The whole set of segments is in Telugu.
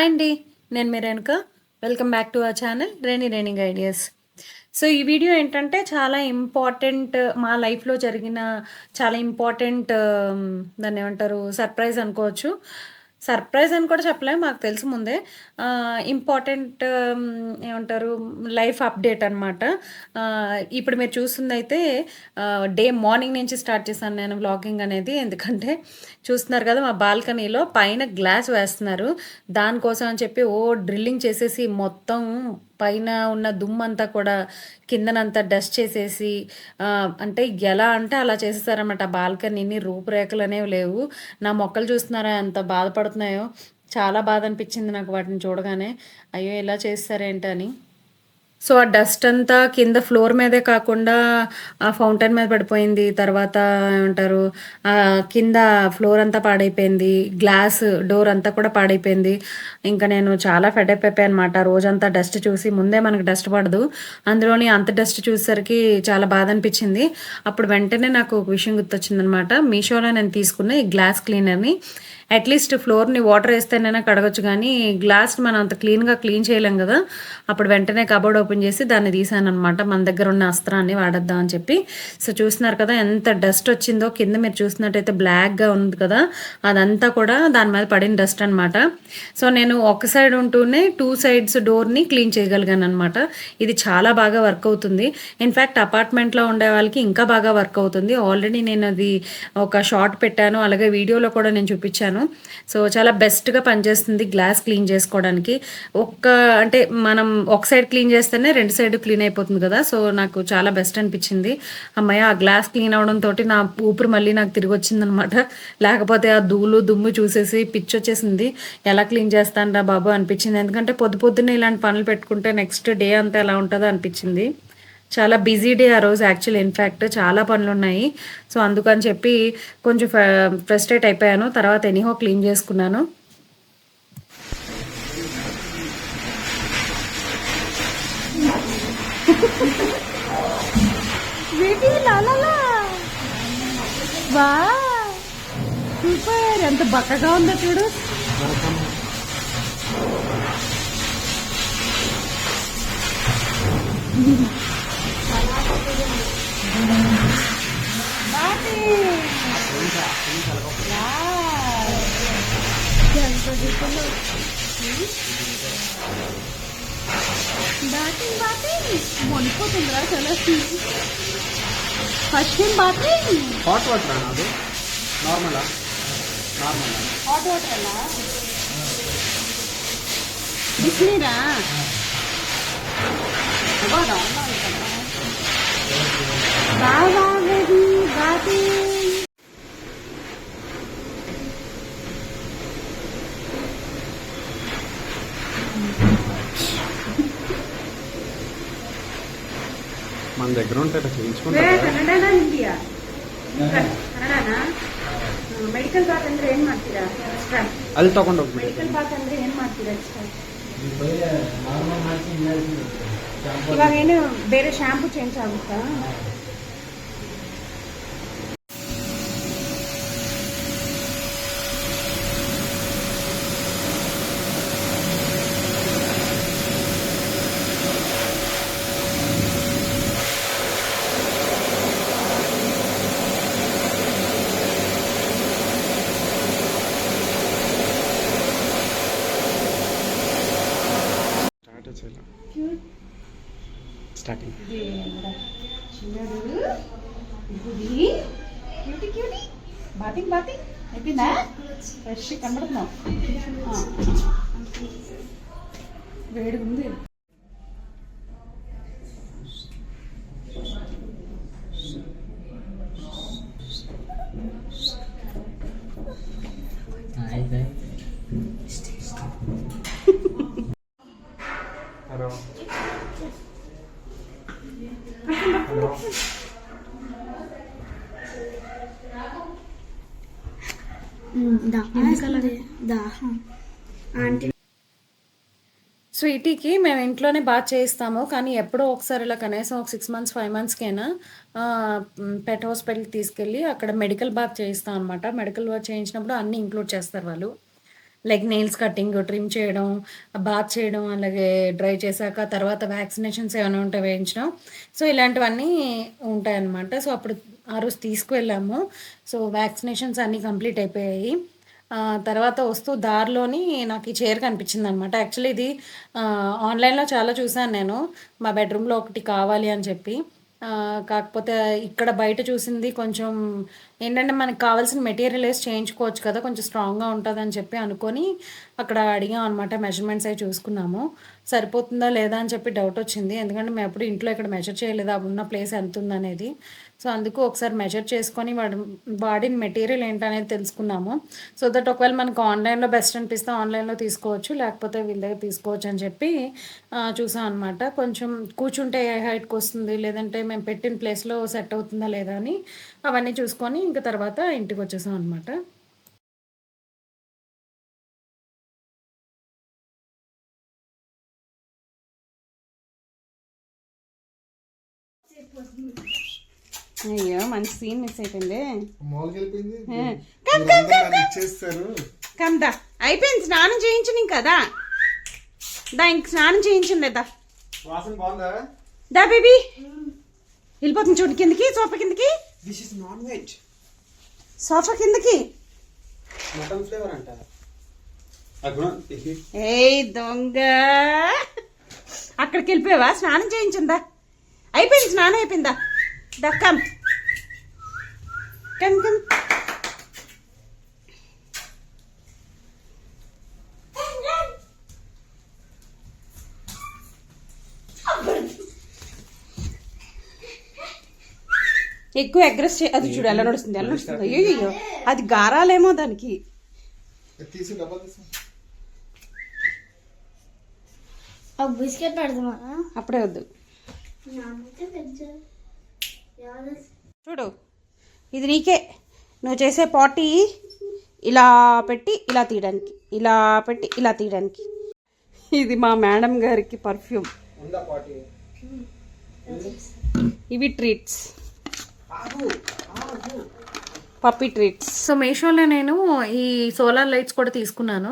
హాయ్ అండి. నేను మీ Renuka. Welcome back to our channel raining ideas. So, ఈ వీడియో ఏంటంటే చాలా ఇంపార్టెంట్ మా లైఫ్‌లో జరిగిన చాలా ఇంపార్టెంట్ దాన్నేమంటారు సర్ప్రైజ్ అనుకోవచ్చు. సర్ప్రైజ్ అని కూడా చెప్పలేం. మాకు తెలుసు ముందే. ఇంపార్టెంట్ ఏమంటారు లైఫ్ అప్డేట్ అనమాట. ఇప్పుడు మీరు చూస్తుందైతే డే మార్నింగ్ నుంచి స్టార్ట్ చేశాను నేను వ్లాగింగ్ అనేది. ఎందుకంటే చూస్తున్నారు కదా మా బాల్కనీలో పైన గ్లాస్ వేస్తున్నారు. దానికోసం అని చెప్పి డ్రిల్లింగ్ చేసేసి మొత్తం పైన ఉన్న దుమ్మంతా కూడా కిందనంతా డస్ట్ చేసేసి అంటే ఎలా అంటే అలా చేసేసారనమాట. బాల్కనీని రూపురేఖలు అనేవి లేవు. నా మొక్కలు చూస్తున్నారా ఎంత బాధపడుతున్నాయో. చాలా బాధ అనిపించింది నాకు వాటిని చూడగానే. అయ్యో ఇలా చేస్తారేంటని. సో, ఆ డస్ట్ అంతా కింద ఫ్లోర్ మీదే కాకుండా ఆ ఫౌంటైన్ మీద పడిపోయింది. తర్వాత ఏమంటారు కింద ఫ్లోర్ అంతా పాడైపోయింది. గ్లాస్ డోర్ అంతా కూడా పాడైపోయింది. ఇంకా నేను చాలా ఫెడప్ అయిపోయానమాట. రోజంతా డస్ట్ చూసి ముందే మనకు డస్ట్ పడదు. అందులోని అంత డస్ట్ చూసేసరికి చాలా బాధ అనిపించింది. అప్పుడు వెంటనే నాకు ఒక విషయం గుర్తొచ్చిందనమాట. మీషోలో నేను తీసుకున్న ఈ గ్లాస్ క్లీనర్‌ని అట్లీస్ట్ ఫ్లోర్‌ని వాటర్ ఏస్తేనైనా కడగొచ్చు గానీ, గ్లాస్‌ని మనం అంత క్లీన్‌గా క్లీన్ చేయలేం గదా! అప్పుడు వెంటనే కబోర్డ్ ఓపెన్ చేసి దాన్ని తీశాననమాట. మన దగ్గర ఉన్న అస్త్రాన్ని వాడేద్దాం అని చెప్పి. సో, చూస్తున్నారు కదా ఎంత డస్ట్ వచ్చిందో. కింద మీరు చూసినట్టయితే బ్లాక్‌గా ఉంది కదా! అదంతా కూడా దాని మీద పడిన డస్ట్ అనమాట. సో, నేను ఒక సైడ్ ఉంటూనే 2 సైడ్స్ డోర్‌ని క్లీన్ చేయగలిగాననమాట. ఇది చాలా బాగా వర్క్ అవుతుంది. ఇన్‌ఫాక్ట్ అపార్ట్మెంట్‌లో ఉండే వాళ్ళకి ఇంకా బాగా వర్క్ అవుతుంది. ఆల్రెడీ నేను అది ఒక షార్ట్ పెట్టాను. అలాగే వీడియోలో కూడా నేను చూపిచ్చాను. సో, చాలా బెస్ట్‌గా పనిచేస్తుంది గ్లాస్ క్లీన్ చేసుకోవడానికి. అంటే మనం ఒక సైడ్ క్లీన్ చేస్తేనే 2 సైడ్ క్లీన్ అయిపోతుంది కదా! సో, నాకు చాలా బెస్ట్ అనిపించింది. హమ్మయ్య! ఆ గ్లాస్ క్లీన్ అవ్వడంతోటి నా ఊపిరి మళ్ళీ నాకు తిరిగొచ్చిందనమాట. లేకపోతే ఆ ధూళి, దుమ్ము చూసేసి పిచ్చొచ్చేసింది. ఎలా క్లీన్ చేస్తానురా బాబు అనిపించింది. ఎందుకంటే పొద్దున్నే ఇలాంటి పనులు పెట్టుకుంటే నెక్స్ట్ డే అంతా ఎలా ఉంటదో అనిపించింది. చాలా బిజీ డే ఆ రోజు యాక్చువల్లీ ఇన్‌ఫాక్ట్ చాలా పనులున్నాయి. సో, అందుకని చెప్పి కొంచెం ఫ్రస్ట్రేట్ అయిపోయాను. తర్వాత ఎనీహో క్లీన్ చేసుకున్నాను. సూపర్ ఎంత బక్కగా ఉందో చూడు. మొనిపోతుందిరా చాలా. First time bathroom hot water అది నార్మలా హాట్ వాటర్ అలా బిస్నీరా బాగా బాతి. మన దగ్గర ఉంటే చేయించుకుంటా. ಕನ್ನಡನಾ ಹಿಂದಿಯಾ? ಕನ್ನಡನಾ? ಮೆಡಿಕಲ್ ಬಾತ್ ಅಂದ್ರೆ ಏನ್ ಮಾಡ್ತೀರಾ ಎಕ್ಸ್ಟ್ರಾ? ಅಲ್ಲಿ ತಗೊಂಡು ಹೋಗ್ಬಿಡಿ. ಮೆಡಿಕಲ್ ಬಾತ್ ಅಂದ್ರೆ ಏನ್ ಮಾಡ್ತೀರಾ ಎಕ್ಸ್ಟ್ರಾ? ಇವಾಗ ಏನು ಬೇರೆ ಶಾಂಪೂ ಚೇಂಜ್ ಆಗುತ್ತಾ? స్టార్టింగ్ బాతింగ్ అయిపోయిందా? ఫ్రెష్ కనబడుతున్నావు. వేడిగా ఉంది. హలో స్వీటీకి మేము ఇంట్లోనే బాత్ చేయిస్తాము. కానీ ఎప్పుడో ఒకసారి ఇలా కనీసం ఒక 6 మంత్స్, 5 మంత్స్‌కైనా పెట్ హాస్పిటల్‌కి తీసుకెళ్ళి అక్కడ మెడికల్ బాత్ చేయిస్తాం అనమాట. మెడికల్ బాత్ చేయించినప్పుడు అన్నీ ఇంక్లూడ్ చేస్తారు వాళ్ళు. లైక్ నెయిల్స్ కటింగ్, ట్రిమ్ చేయడం, బాత్ చేయడం, అలాగే డ్రై చేశాక తర్వాత వ్యాక్సినేషన్స్ ఏమైనా ఉంటే వేయించడం. సో, ఇలాంటివన్నీ ఉంటాయన్నమాట. సో, అప్పుడు ఆ రోజు తీసుకువెళ్ళాము. సో, వ్యాక్సినేషన్స్ అన్నీ కంప్లీట్ అయిపోయాయి. తర్వాత వస్తూ దారిలోని నాకు ఈ చైర్ కనిపించిందనమాట. యాక్చువల్లీ ఇది ఆన్‌లైన్‌లో చాలా చూసాను నేను. మా బెడ్‌రూమ్‌లో ఒకటి కావాలి అని చెప్పి. కాకపోతే ఇక్కడ బయట చూసింది కొంచెం ఏంటంటే మనకు కావాల్సిన మెటీరియల్ ఏసి చేయించుకోవచ్చు కదా! కొంచెం స్ట్రాంగ్‌గా ఉంటదని చెప్పి అనుకోని అక్కడ అడిగాం అనమాట. మెజర్‌మెంట్స్ అయి చూసుకున్నాము. సరిపోతుందా లేదా అని చెప్పి డౌటొచ్చింది. ఎందుకంటే మేమెప్పుడు ఇంట్లో ఇక్కడ మెజర్ చేయలేదు. ఆ ఉన్న ప్లేస్ ఎంతుందనేది. సో, అందుకు ఒకసారి మెజర్ చేసుకొని వాడిన మెటీరియల్ ఏంటనేది తెలుసుకున్నాము. సో దట్ ఒకవేళ మనకు ఆన్‌లైన్‌లో బెస్ట్ అనిపిస్తే ఆన్‌లైన్‌లో తీసుకోవచ్చు. లేకపోతే వీళ్ళ దగ్గర తీసుకోవచ్చు అని చెప్పి చూసాం అనమాట. కొంచెం కూర్చుంటే ఏ హైట్‌కొస్తుంది, లేదంటే మేము పెట్టిన ప్లేస్‌లో సెట్ అవుతుందా లేదా అని అవన్నీ చూసుకొని ఇంక తర్వాత ఇంటికొచ్చేసాం అనమాట. అయ్యో! మంచి సీన్ మిస్ అయిపోయిందే. మామూలుగా ఆ! కమ్ కమ్ కమ్ ఇచ్చేస్తారు. కమ్ దా. అయిపోయింది స్నానం చేయించను కదా. దా ఇంక స్నానం చేయించను దా. వాసన బాగుందా? దా బేబీ. వెళ్ళిపోతుంది చూడు కిందకి, సోఫా కిందకి. This is non veg. Sofa కిందకి. మటన్ ఫ్లేవర్ అంట. అక్కడ ఏయ్ దొంగ. అక్కడికి వెళ్ళిపోయావా? స్నానం చేయించిందా? అయిపోయింది స్నానం అయిపోయిందా? దా కమ్ కమ్ కమ్. ఎక్కువ అగ్రెస్ అది చూడు ఎలా నడుస్తుంది, ఎలా నడుస్తుంది. అయ్యో అది గారాలేమో దానికి. తీసి డబ్బా తీసి బిస్కెట్ పెడదామా? అప్పుడే వద్దు. చూడు ఇది నీకే. నువ్వు చేసే పార్టీ ఇలా పెట్టి ఇలా తీయడానికి, ఇలా పెట్టి ఇలా తీయడానికి. ఇది మా మేడం గారికి పర్ఫ్యూమ్. ఉందా పార్టీ? ఇవి ట్రీట్స్, పప్పీ ట్రీట్స్. సో మీషోలో నేను ఈ సోలార్ లైట్స్ కూడా తీసుకున్నాను.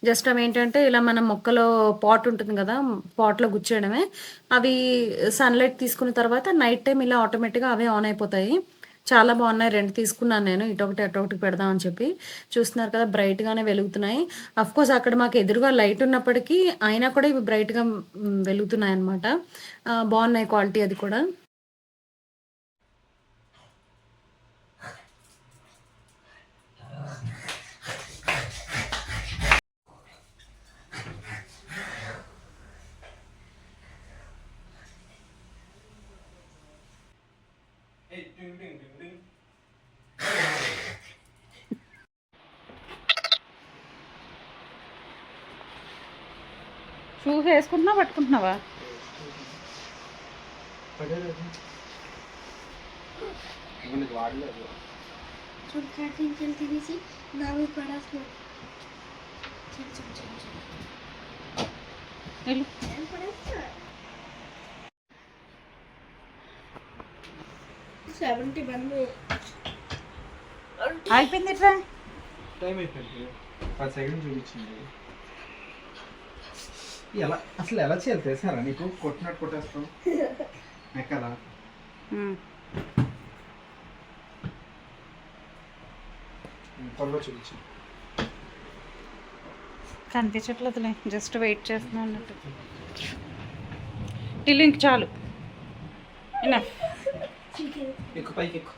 జస్ట్ అవి ఏంటంటే ఇలా మన మొక్కలో పాట్ ఉంటుంది కదా, పాట్లో గుచ్చేయడమే. అవి సన్లైట్ తీసుకున్న తర్వాత నైట్ టైం ఇలా ఆటోమేటిక్గా అవే ఆన్ అయిపోతాయి. చాలా బాగున్నాయి. 2 తీసుకున్నాను నేను. ఇటొకటి అటొకటి పెడదాం అని చెప్పి. చూస్తున్నారు కదా బ్రైట్గానే వెలుగుతున్నాయి. కోర్స్ అక్కడ మాకు ఎదురుగా లైట్ ఉన్నప్పటికీ అయినా కూడా ఇవి బ్రైట్గా వెలుగుతున్నాయి అనమాట. బాగున్నాయి క్వాలిటీ అది కూడా. షూస్ వేసుకుంటున్నావా పట్టుకుంటున్నావా? వాడలేదు. తినేసి నావి పడేస్తా. వెళ్ళు. అయిపోయింది ఇట్లా. టైం అయిపోయింది. 10 సెకండ్లు చూపించింది. అసలు ఎలా చేయాలి తెలుసారా నీకు? కొట్టినట్టు కొట్టేస్తాం ఎక్కలా. త్వరగా చూపించింది. కనిపించట్లేదులే, జస్ట్ వెయిట్ చేస్తున్నా అన్నట్టు. టిల్లు ఇంక చాలు. ఎనఫ్. ఎక్కువ పైకి ఎక్కువ.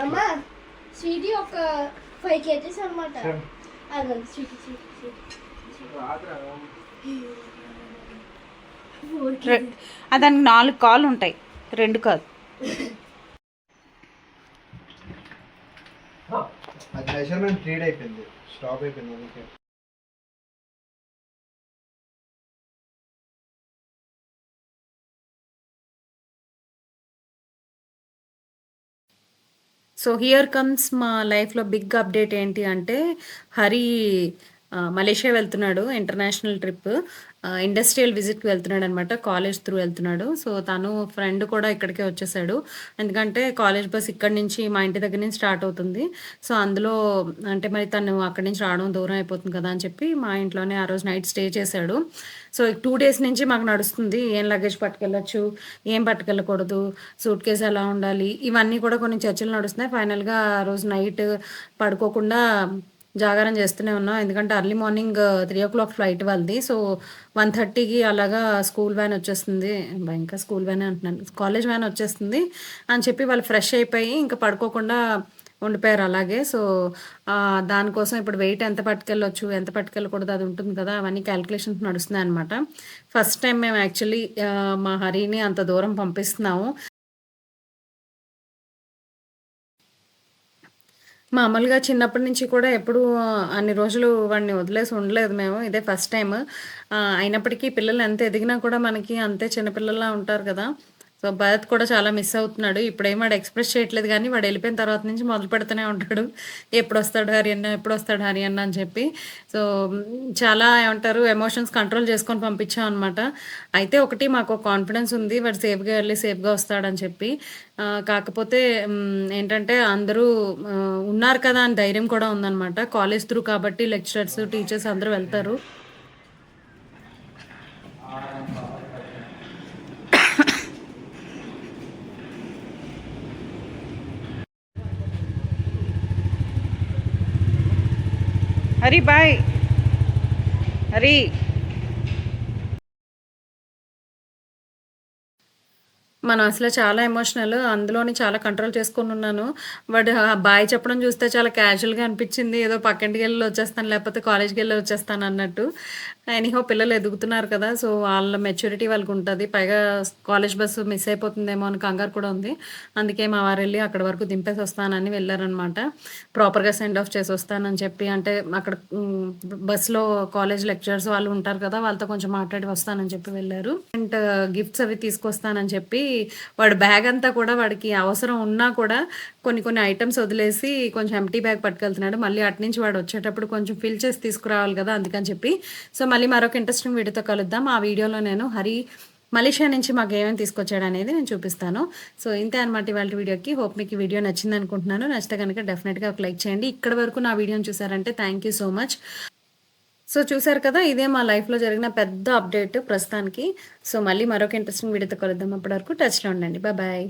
అమ్మా స్వీటీ ఒక 5 kgs అనమాట. స్వీటీ దానికి 4 కాళ్ళు ఉంటాయి, 2 కాదు. అది మెజర్మెంట్ రీడ్ అయిపోయింది, స్టాప్ అయిపోయింది అందుకే. సో హియర్ కమ్స్ మా లైఫ్లో బిగ్ అప్డేట్ ఏంటి అంటే హరి మలేషియా వెళ్తున్నాడు ఇంటర్నేషనల్ ట్రిప్. ఇండస్ట్రియల్ విజిట్‌కి వెళ్తున్నాడనమాట. కాలేజ్ త్రూ వెళ్తున్నాడు. సో, తను ఫ్రెండ్ కూడా ఇక్కడికే వచ్చేసాడు. ఎందుకంటే కాలేజ్ బస్ ఇక్కడి నుంచి మా ఇంటి దగ్గర నుంచి స్టార్ట్ అవుతుంది. సో, అందులో అంటే మరి తను అక్కడి నుంచి రావడం దూరం అయిపోతుంది కదా అని చెప్పి మా ఇంట్లోనే ఆ రోజు నైట్ స్టే చేశాడు. సో, 2 డేస్ నుంచి మాకు నడుస్తుంది. ఏం లగేజ్ పట్టుకెళ్ళొచ్చు, ఏం పట్టుకెళ్ళకూడదు, సూట్‌కేస్ ఎలా ఉండాలి, ఇవన్నీ కూడా కొన్ని చర్చలు నడుస్తున్నాయి. ఫైనల్‌గా ఆ రోజు నైట్ పడుకోకుండా జాగారం చేస్తూనే ఉన్నాం. ఎందుకంటే ఎర్లీ మార్నింగ్ 3:00 ఫ్లైట్ వాళ్ళది. సో, 1:30కి అలాగా స్కూల్ వ్యాన్ వచ్చేస్తుంది. ఇంకా స్కూల్ వ్యానే అంటున్నాను. కాలేజ్ వ్యాన్ వచ్చేస్తుంది అని చెప్పి వాళ్ళు ఫ్రెష్ అయిపోయి ఇంకా పడుకోకుండా ఉండిపోయారు అలాగే. సో, దానికోసం ఇప్పుడు వెయిట్ ఎంత పట్టుకెళ్ళొచ్చు, ఎంత పట్టుకెళ్ళకూడదు అది ఉంటుంది కదా! అవన్నీ క్యాలిక్యులేషన్స్ నడుస్తున్నాయనమాట. ఫస్ట్ టైం మేము యాక్చువల్లీ మా హరీని అంత దూరం పంపిస్తున్నాము. మామూలుగా చిన్నప్పటి నుంచి కూడా ఎప్పుడూ అన్ని రోజులు వాడిని వదిలేసి ఉండలేదు మేము. ఇదే ఫస్ట్ టైమ్. అయినప్పటికీ పిల్లలు ఎంత ఎదిగినా కూడా మనకి అంతే చిన్నపిల్లల్లా ఉంటారు కదా! సో, భరత్ కూడా చాలా మిస్ అవుతున్నాడు. ఇప్పుడేం వాడు ఎక్స్‌ప్రెస్ చేయట్లేదు గానీ, వాడు ఎళ్ళిపోయిన తర్వాత నుంచి మొదలు పెడుతూనే ఉంటాడు. ఎప్పుడొస్తాడు హరి అన్న, ఎప్పుడొస్తాడు హరి అన్న అని చెప్పి. సో, చాలా ఏమంటారు ఎమోషన్స్ కంట్రోల్ చేసుకొని పంపించామనమాట. అయితే ఒకటి మాకు కాన్ఫిడెన్స్ ఉంది. వాడు సేఫ్‌గా ఎళ్ళి సేఫ్‌గా వస్తాడని చెప్పి. కాకపోతే ఏంటంటే అందరూ ఉన్నారు కదా అని ధైర్యం కూడా ఉందనమాట. కాలేజ్ త్రూ కాబట్టి లెక్చరర్స్, టీచర్స్ అందరూ వెళ్తారు. హరి బాయ్. హరి. మనం అసలు చాలా ఎమోషనల్. అందులోని చాలా కంట్రోల్ చేసుకొనున్నాను. బట్ బాయ్ చెప్పడం చూస్తే చాలా క్యాజువల్‌గా అనిపిచ్చింది. ఏదో పక్కింటికెళ్ళి వచ్చేస్తాను, లేకపోతే కాలేజ్‌కెళ్ళి వచ్చేస్తానన్నట్టు. ఎనీహౌ పిల్లలు ఎదుగుతున్నారు కదా! సో, వాళ్ళ మెచ్యూరిటీ వాళ్ళకుంటది. పైగా కాలేజ్ బస్సు మిస్ అయిపోతుందేమో అని కంగారు కూడా ఉంది. అందుకే మా వారెళ్ళి అక్కడి వరకు దింపేసొస్తానని వెళ్లారనమాట. ప్రాపర్‌గా సెండ్ ఆఫ్ చేసొస్తానని చెప్పి అంటే అక్కడ బస్‌లో కాలేజ్ లెక్చరర్స్ వాళ్ళు ఉంటారు కదా! వాళ్ళతో కొంచెం మాట్లాడి వస్తానని చెప్పి వెళ్లారు. అండ్ గిఫ్ట్స్ అవి తీసుకొస్తానని చెప్పి వాడి బ్యాగ్ అంతా కూడా వాడికి అవసరం ఉన్నా కూడా కొన్ని కొన్ని ఐటెమ్స్ వదిలేసి కొంచెం ఎంప్టీ బ్యాగ్ పట్టుకెళ్తున్నాడు. మళ్ళీ అటునుంచి వాడు వచ్చేటప్పుడు కొంచెం ఫిల్ చేసి తీసుకురావాలి కదా! అందుకని చెప్పి. సో, మళ్ళీ మరొక ఇంట్రెస్టింగ్ వీడియోతో కలుద్దాం. ఆ వీడియోలో నేను హరి మలేషియా నుంచి మాకేమేమి తీసుకొచ్చాడనేది నేను చూపిస్తాను. సో, ఇంతే అనమాట ఇవాల్టి వీడియోకి. హోప్ మీకు ఈ వీడియో నచ్చిందనుకుంటున్నాను. నచ్చితే గనుక డెఫినెట్‌గా ఒక లైక్ చేయండి. ఇక్కడి వరకు నా వీడియోని చూసారంటే thank you so much. So, చూసారు కదా! ఇదే మా లైఫ్‌లో జరిగిన పెద్ద అప్డేట్ ప్రస్తుతానికి. సో, మళ్ళీ మరొక ఇంట్రెస్టింగ్ వీడియోతో కలుద్దాం. అప్పటి వరకు టచ్‌లో ఉండండి. బాయ్.